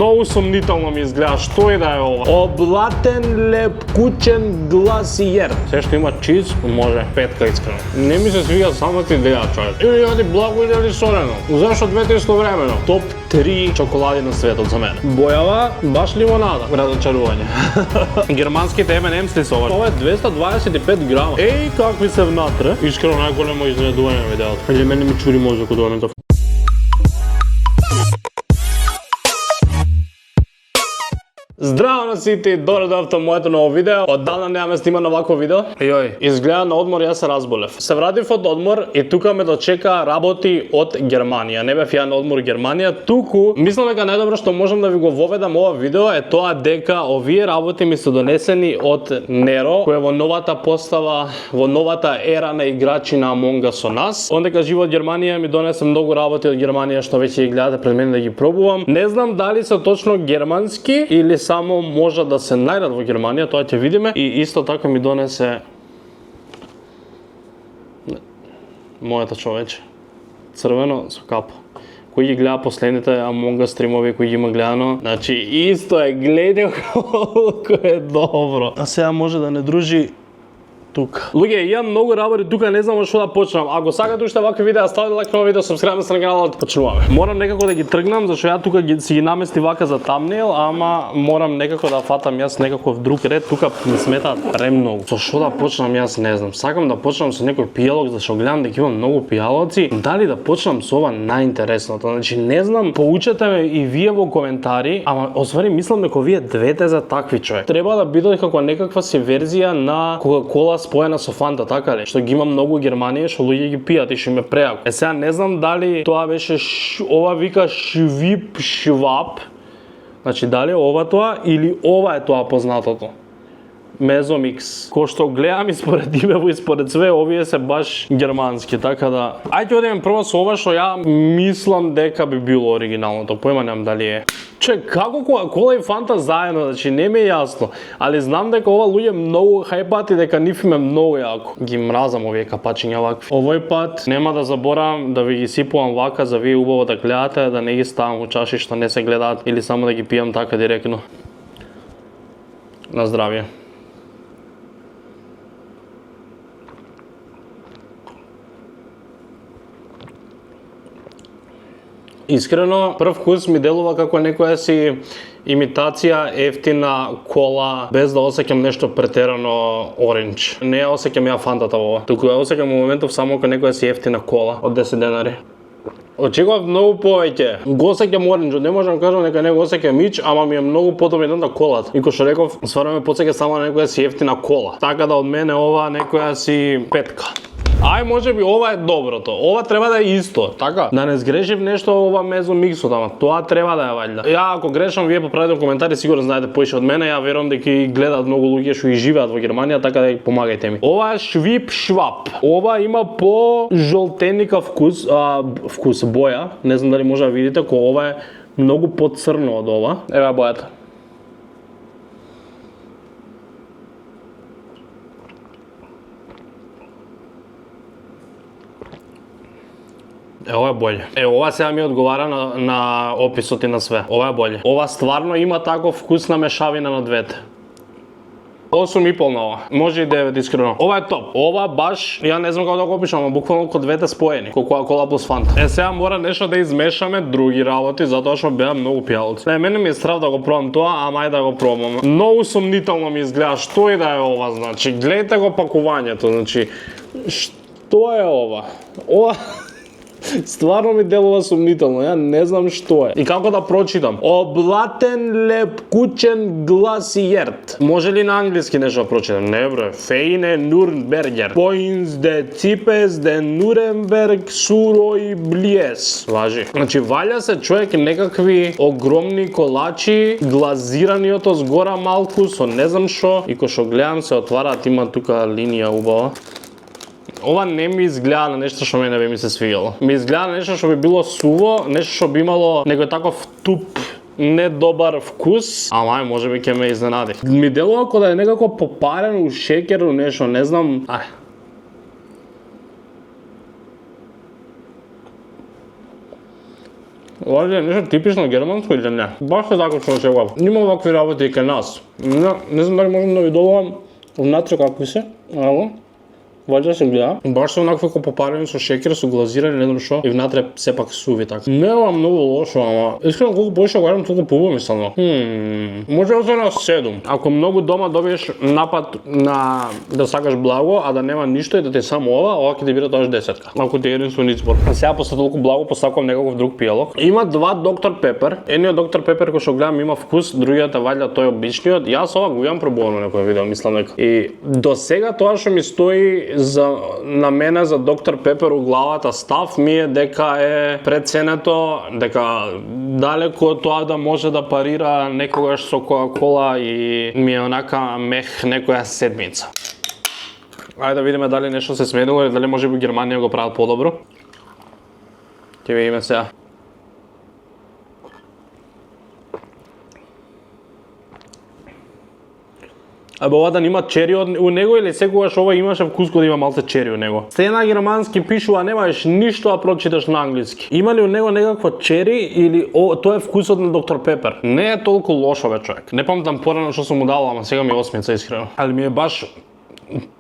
Многу сомнително ми изгледа, што е да е ова? Облатен лепкучен гласиер. Се што има чиз, може, петка искрено. Не ми се свига самата идеја, човек. Или јади благо или солено. Зашто двете истовремено? Топ 3 чоколади на светот за мене. Бојава, баш лимонада. Разочарување. Германските M&M's ли се ова? Ова е 225 грама. Еј, какви се внатре. Искрено најголемо изненадување на видеото. Или мене ми чури мозок од моментов. Здраво на сите, дојдовте во моето ново видео. Оддавна немаме снимано вакво видео. Јој, изгледа на одмор јас се разболев. Се вратив од одмор и тука ме дочека работи од Германија. Не бев ја на одмор Германија, туку мислам дека најдобро што можам да ви го воведам ова видео е тоа дека овие работи ми се донесени од Неро, кој е во новата постава, во новата ера на играчи на Among Us со нас. Он дека живе од Германија ми донесе многу работи од Германија што веќе ги гледате пред мене да ги пробувам. Не знам дали се точно германски или само може да се најдат во Германија, тоа ќе видиме. И исто така ми донесе мојата човече. Црвено со капа. Кој ги гледа последните Among Us стримови кои ги има гледано, значи исто е, гледај колку е добро. А сега може да не дружи тука. Луѓе, имам многу работи тука, не знам од што да почнам. Ако сакате уште вакви видеа, ставете лайк на видео, сабскрајб на каналот, почнуваме. Морам некако да ги тргнам, зашто ја тука си ги намести вака за тамнейл, ама морам некако да фатам јас некаков друг ред. Тука ми сметаат премногу. Со што да почнам јас не знам. Сакам да почнам со некој пијалок, зашто гледам дека има многу пијалоци. Дали да почнам со ова најинтересното? Значи не знам, поучете ме и вие во коментари, ама освари мислам дека вие двете за такви човек. Треба да бидат како некаква си верзија на Кока-Кола споена со Фанта, така ли? Што ги има многу во Германија, што луѓе ги пијат и што им е преако. Е сега не знам дали тоа беше ова вика швип швап. Значи дали ова тоа или ова е тоа познатото. Мезомикс. Кој што гледам и според имево и според све, овие се баш германски, така да... Ајде одиме прво со ова што ја мислам дека би било оригиналното. Појма немам дали е. Како Кока-Кола и Фанта заедно, значи не ми е јасно, али знам дека ова луѓе многу хајпат и дека нив им е многу јако. Ги мразам овие капачиња вакви. Овој пат нема да заборавам да ви ги сипувам вака за вие убаво да гледате, да не ги ставам во чаши што не се гледаат или само да ги пијам така директно. На здравје. Искрено, прв вкус ми делува како некоја си имитација ефтина кола, без да осеќам нешто претерано орендж. Не ја осеќам ја Фантата во ова, туку ја осеќам во моментов само како некоја си ефтина кола од 10 денари. Очекував многу повеќе. Го осеќам оренџот, не можам да кажам дека не го осеќам мич, ама ми е многу подобрена колата. И кој што реков, стварно ме потсеќа само на некоја си ефтина кола. Така да од мене ова некоја си петка. Ај, може би ова е доброто. Ова треба да е исто, така? Да не сгрешив нешто ова мезомиксот, ама тоа треба да е вајда. Ја ако грешам, вие поправете во коментари, сигурно знаете поише од мене. Ја верувам дека и гледаат многу луѓе што и живеат во Германија, така да помагајте ми. Ова е швип швап. Ова има по жолтеника вкус, боја. Не знам дали може да видите, ко ова е многу поцрно од ова. Ева бојата. Ова е боле. Ова сега ми одговара на описот и на све. Ова е боле. Ова стварно има таков вкус на мешавина на двете. 8,5 на ова. Може и 9 искрено. Ова е топ. Ова баш, ја не знам како да го опишам, ама буквално ко двете споени. Ко Кока-Кола плюс Фанта. Сега мора нешто да измешаме други работи, затоа што беа многу пијалоци. Мене ми е страв да го пробам тоа, ама ајде да го пробам. Многу сомнително ми изгледа што и да е ова, значи. Гледате го пакувањето, значи. Што е ова? Ова стварно ми делува сумнително, ја не знам што е. И како да прочитам? Облатен лепкучен гласиерт. Може ли на англиски нешто да прочитам? Не бре. Фейне Нурнбергер. Поинс де ципес де Нуренберг сурој блиес. Важи. Значи валја се човек некакви огромни колачи, глазирани од згора малку со не знам што. И кој што гледам се отвараат, има тука линија убава. Ова не ми изгледа на нешто што мене би ми се свијало. Ми изгледа на нешто што би било суво, нешто што би имало некој таков туп, недобар вкус, ама може би ќе ме изненади. Ми делува како да е некако попарено у шекеру нешто, не знам. Ова е нешто типично германско или не? Баш е така што се глава. Има вакви работи и кај нас. Не знам дали можам да ви доловам внатре какви се. Ево. Ваѓа се гледа. Баш се онакви како попарени со шекер, со глазирани, не знам што. И внатре сепак суви така. Не е многу лошо, ама искрено колку повеќе го гледам, толку побомислено. Може да се на 7. Ако многу дома добиеш напад на да сакаш благо, а да нема ништо и да ти само ова ќе ти биде тоа 10. Ако ти е единствен избор. А сега после толку благо посакувам некаков друг пијалок. Има два доктор Пепер. Едниот доктор Пепер кој што гледам има вкус, другиот е ваljda тој обичниот. Јас ова го имам пробувано некој видео, мислам дека. И до сега тоа што ми стои на мене за доктор Пепер у главата став ми е дека е преценето, дека далеко тоа да може да парира некогаш со Кока-кола и ми е онака мех некоја седмица. Ајде да видиме дали нешто се сменило или дали може би Германија го прават подобро. Ќе видиме сега. Абе ова да нема чери у него или секогаш ова имаше вкус кога има малце чери у него? Се на германски пишу, а немаш ништо да прочиташ на англиски. Има ли у него некакво чери или тоа е вкусот на доктор Пепер? Не е толку лошо бе човек. Не памтам порано што сум му дал, ама сега ми е осмица искрено. Али ми е баш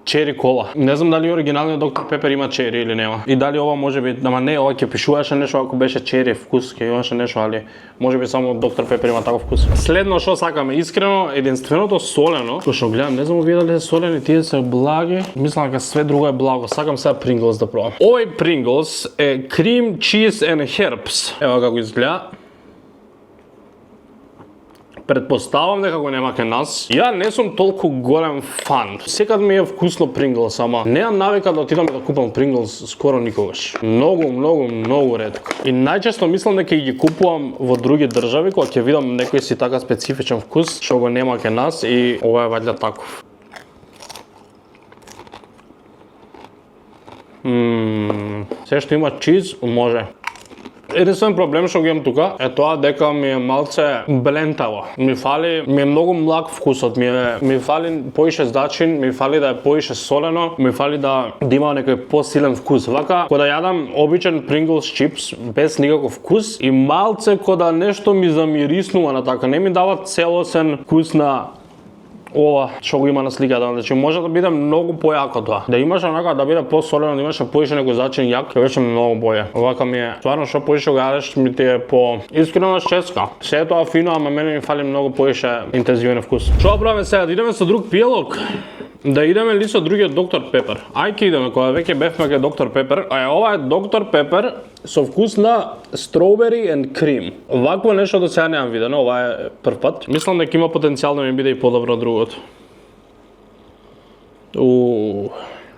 чери кола. Не знам дали оригиналниот доктор Пепер има чери или нема. И дали ова може би, ама не, ова ќе пишуваше нешто ако беше чери вкус, ќе имаше нешто, али може би само доктор Пепер има таков вкус. Следно што сакаме искрено, единственото солено, што гледам, не знам дали се солени, тие се благи. Мислам дека све друго е благо. Сакам сега Pringles да пробам. Овој Pringles е cream, cheese and herbs. Ева како изгледа. Предпоставам дека го нема кај нас. Ја не сум толку голем фан. Секад ми е вкусно Pringles, ама неам навика да отидам да купам Pringles скоро никогаш. Многу ретко. И најчесто мислам дека ги купувам во други држави кога ќе видам некој си така специфичен вкус што го нема кај нас и ова е ваljda таков. Се што има чиз може. Единствен проблем што го имам тука е тоа дека ми е малце блентаво. Ми е многу млак вкусот, ми фали поише зачин, ми фали да е поише солено, ми фали да има некој посилен вкус. Вака, кога да јадам обичен Pringles чипс без никаков вкус и малце кога нешто ми замириснува на така, не ми дава целосен вкус на ова што го има на сликата, значи може да биде многу појако тоа. Да имаш онака да биде посолено, да имаш поише некој зачин јак, ќе беше многу боље. Овака ми е, стварно што поише го јадеш ми ти е по искрено ческа. Се е тоа фино, ама мене ми фали многу поише интензивен вкус. Што правиме сега? Да идеме со друг пијалок? Да идеме ли со другиот доктор Пепер? Ајде идеме, кога веќе бевме кај доктор Пепер, а ова е доктор Пепер со вкус на strawberry and cream. Вакво нешто до сега немам видено, ова е прв пат. Мислам дека има потенцијал да ми биде и подобро од другото.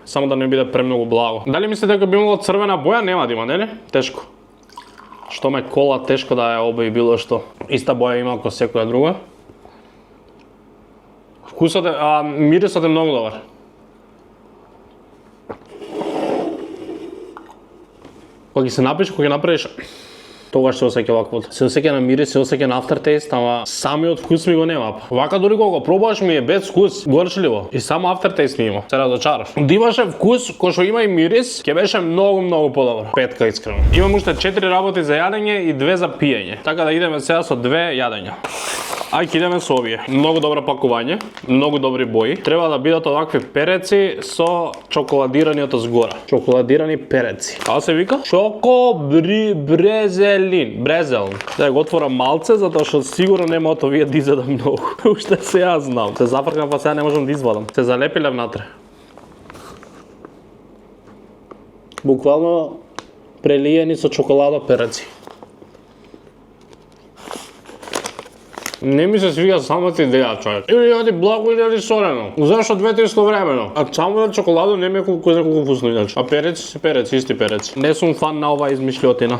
Само да не биде премногу благо. Дали мислите дека би имало црвена боја? Нема да има, нели? Тешко. Што ме кола, тешко да ја обаи било што. Иста боја има како секоја друга. Вкусот е, мирисот е многу добар. Кога ги се напиш, кога ги направиш, тогаш се осеќа ваквото. Се осеќа на мирис, се осеќа на aftertaste, ама самиот вкус ми го нема. Вака дури кога го пробуваш ми е без вкус, горчливо. И само aftertaste ми има. Се разочараш. Да имаше вкус кој што има и мирис, ќе беше многу подобро. Петка искрено. Имам уште 4 работи за јадење и 2 за пиење. Така да идеме сега со 2 јадења. Ајде идеме со овие. Многу добро пакување, многу добри бои. Треба да бидат овакви переци со чоколадираниот згора. Чоколадирани переци. Како се вика? Брезелин. Да го отворам малце затоа што сигурно нема од овие да изедам многу. Уште се ја знам. Се зафркам па сега не можам да извадам. Се залепиле внатре. Буквално прелиени со чоколада переци. Не ми се свига самата идеја, човек. Или јади благо или јади солено. Зашто двете истовремено? А само да чоколадо не ми е колку вкусно иначе. А переци се переци, исти переци. Не сум фан на оваа измишлјотина.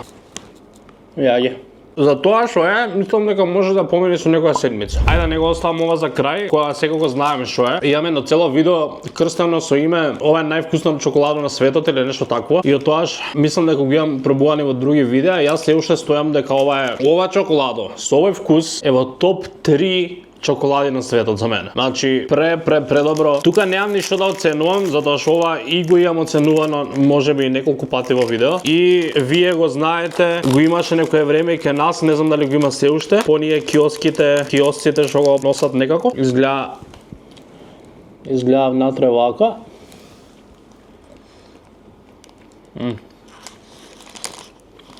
Јаѓе. За тоа што е, мислам дека може да помине со некоја седмица. Ајде да не го оставам ова за крај, кога секако знаеме што е. Имаме едно цело видео крстено со име ова е највкусната чоколадо на светот или нешто такво. И од тоаш мислам дека го имам пробувани во други видеа, јас се уште стојам дека ова чоколадо со овој вкус е во топ 3 чоколади на светот за мене. Значи, предобро. Тука немам ништо да оценувам, затоа што ова и го имам оценувано можеби неколку пати во видео. И вие го знаете, го имаше некое време и кај нас, не знам дали го има се уште, по ние киосците што го носат некако. Изгледа внатре вака.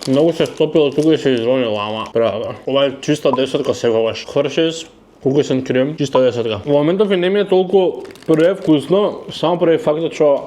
Многу се стопило тука и се изронило, ама правда. Ова е чиста десетка секогаш. Хершейс, кукусен крем, чиста десетка. Во моментов и не ми е толку превкусно, само преди фактот што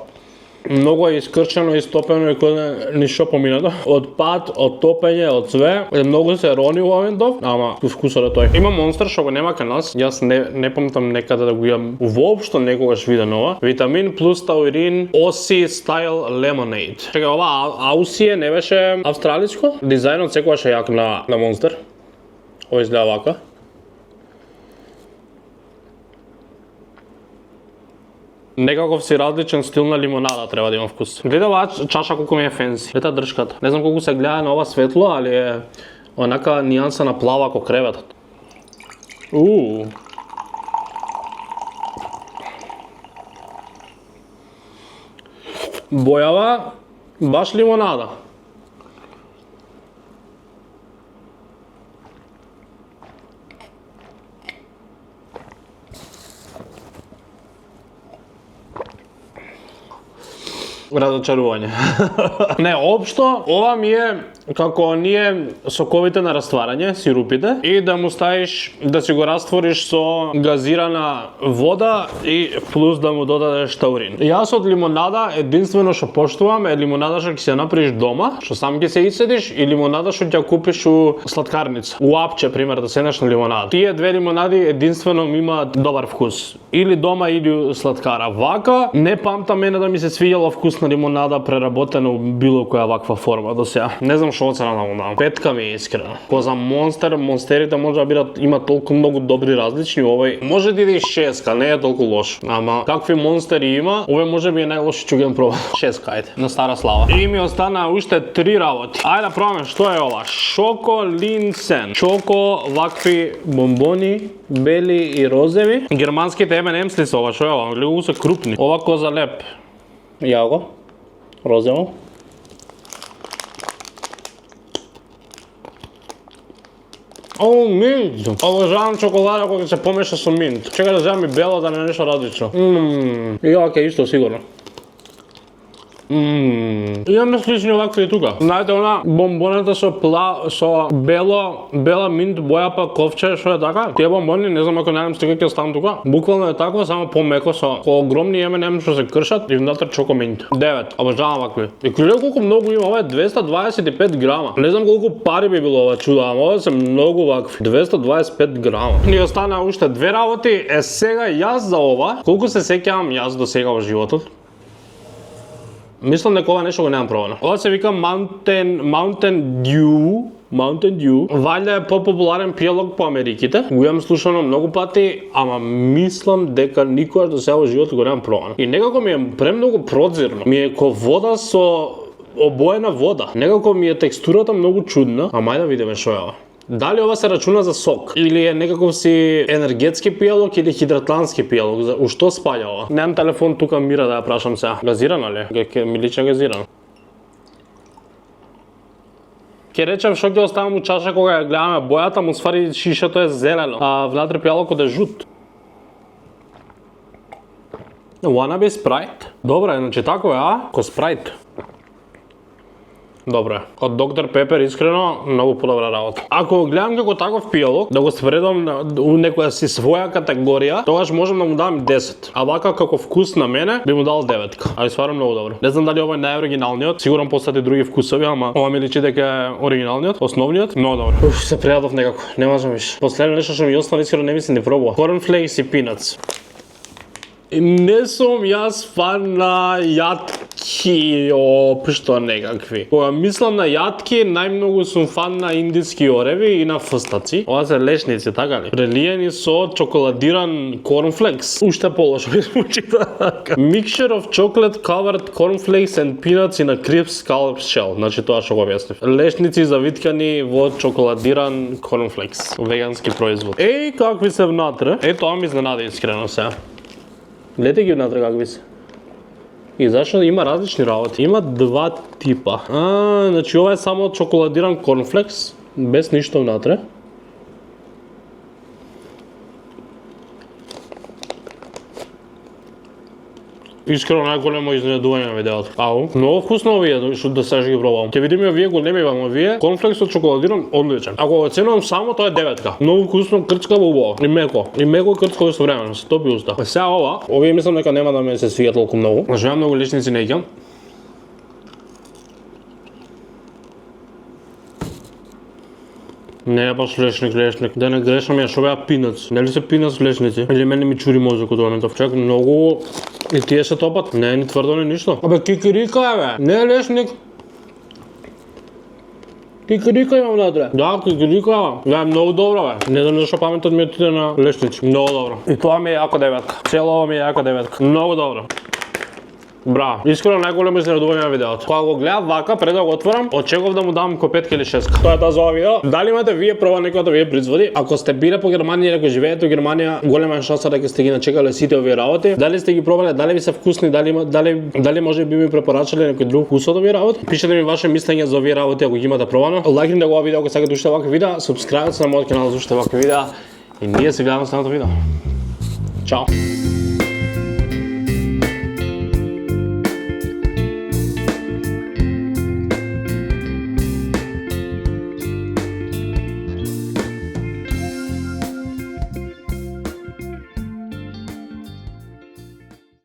многу е искрчено и стопено и кој ништо поминато. Од пат, од топење, од све, многу се рони во моментов, ама вкусот е тој. Има Монстер што го нема кај нас, јас не памтам некаде да го имам воопшто некогаш видено ова. Витамин плюс таурин Aussie Style Lemonade. Чекај, ова Aussie не беше австралиско? Дизајнот секогаш е јак на Монстер. Ова изгледа вака. Некаков си различен стил на лимонада треба да има вкус. Гледа оваа чаша колку ми е фенси. Гледа дршката. Не знам колку се гледа на ова светло, али е онака нијанса на плава како креветот. Бојава баш лимонада. Разочарување. Не, општо, ова ми е како оние соковите на растварање, сирупите, и да му ставиш, да си го раствориш со газирана вода и плюс да му додадеш таурин. Јас од лимонада единствено што поштувам е лимонада што ќе се направиш дома, што сам ќе се исцедиш, и лимонада што ќе купиш у сладкарница. У апче, пример, да седнеш на лимонада. Тие две лимонади единствено ми имаат добар вкус. Или дома или у сладкара. Вака, не памтам мене да ми се свиѓала вкусна лимонада преработена у било која ваква форма до сега. Не знам што оцена да му дам. Петка ми е искрено. Ко за Монстер, монстерите може да бидат, има толку многу добри различни, овој може да иде и 6, не е толку лош. Ама какви монстери има, овој може би е најлоши што ги пробам. 6, ајде, на стара слава. И ми остана уште 3 работи. Ајде да пробаме што е ова. Шоко Линсен. Чоко вакви бомбони, бели и розеви. Германските M&M's ли се ова, што е ова? Гледа се крупни. Ова коза леп. Јаго. Розево. О, минт! Обожавам чоколада кога се помеша со минт. Чекај да земам и бело да не нешто различно. И ова ќе исто сигурно. Имаме слични овакви и тука. Знаете она бомбоната со бела минт боја па ковче, што е така? Тие бомбони, не знам ако најдам стига ќе ставам тука. Буквално е такво, само помеко со огромни M&M што се кршат и внатре чоко минт. 9. Обожавам вакви. И гледај колку многу има, ова е 225 грама. Не знам колку пари би било ова чудо, ама ова се многу вакви. 225 грама. Ни остана уште две работи. Е сега јас за ова, колку се сеќавам јас до сега во животот, мислам дека ова нешто го немам пробано. Ова се вика Mountain Dew. Вајда е попопуларен пијалок по Америките. Го имам слушано многу пати, ама мислам дека никогаш до сега во животот го немам пробано. И некако ми е премногу прозирно. Ми е ко вода со обоена вода. Некако ми е текстурата многу чудна. Ама ајде да видиме што е ова. Дали ова се рачуна за сок или е некаков си енергетски пијалок или хидратански пијалок? У што спаѓа ова? Немам телефон тука мира да ја прашам сега. Газирано ли? Ке ми личи газирано. Ке речем што ќе оставам у чаша кога ја гледаме бојата, му ствари шишето е зелено, а внатре пијалокот е жут. Wannabe Sprite? Добре, значи тако е, а? Ко Sprite. Добре, од Доктор Пепер искрено многу подобра работа. Ако го гледам како таков пијалок, да го спредам у некоја си своја категорија, тогаш можам да му дам 10. А вака како вкус на мене би му дал 9. Али стварно многу добро. Не знам дали ова е најоригиналниот, сигурно постојат и други вкусови, ама ова ми личи дека е оригиналниот, основниот, многу добро. Се пријадов некако, не можам више. Последно нешто што ми остана искрено не ми се ни пробува. Cornflakes и peanuts. Не сум јас фан на јатки Општо некакви. Кога мислам на јатки, најмногу сум фан на индиски ореви и на фстаци. Ова се лешници, така ли? Прелиени со чоколадиран cornflakes. Уште полошо ми звучи така. Mixture of chocolate covered cornflakes and peanuts in a crisp scallop shell. Значи тоа што го објаснив. Лешници завиткани во чоколадиран cornflakes. Вегански производ. Какви се внатре? Тоа ми изненади искрено сега. Гледате ги внатре какви се. И зашто има различни работи. Има два типа. Значи ова е само чоколадиран cornflakes, без ништо внатре. Искрено најголемо изненадување на видеото. Многу вкусно овие, што да сега ги пробувам. Ќе видиме овие големи вам овие. Корнфлексот чоколадиран одличен. Ако го оценувам само, тоа е 9. Многу вкусно, крчкаво убаво. И меко. И меко и крчкаво истовремено. Се топи уста. Сега ова, овие мислам дека нема да ме се свиѓа толку многу. Значи ја многу личници не ќам. Не е баш лешник. Да не грешам ја, шо беа пинац. Нели се пинац лешници? Или мене ми чури мозокот во моментов. Чак, многу... И тие се топат. Не е ни тврдо, ни ништо. Кикирика е, бе. Не е лешник. Кикирика имам внатре. Да, кикирика. Да, е многу добро, бе. Не знам зашо паметот ми отиде на лешници. Многу добро. И тоа ми е јако 9. Цело ова ми е јако 9. Многу добро. Браво. Искрено најголемо изненадување на видеото. Кога го гледав вака, пред да го отворам, очекував да му дам ко 5 или 6. Тоа е тоа за ова видео. Дали имате вие проба некој од овие производи? Ако сте биле по Германија или ако живеете во Германија, голема шанса дека сте ги начекале сите овие работи. Дали сте ги пробале, дали ви се вкусни, дали може би ми препорачале некој друг вкус од овие работи? Пишете ми ваше мислење за овие работи ако ги имате пробано. Лајкнете го ова видео ако сакате уште вакви видеа, супскрајбете се на мојот канал за уште вакви видеа и ние се гледаме во следното видео. Чао.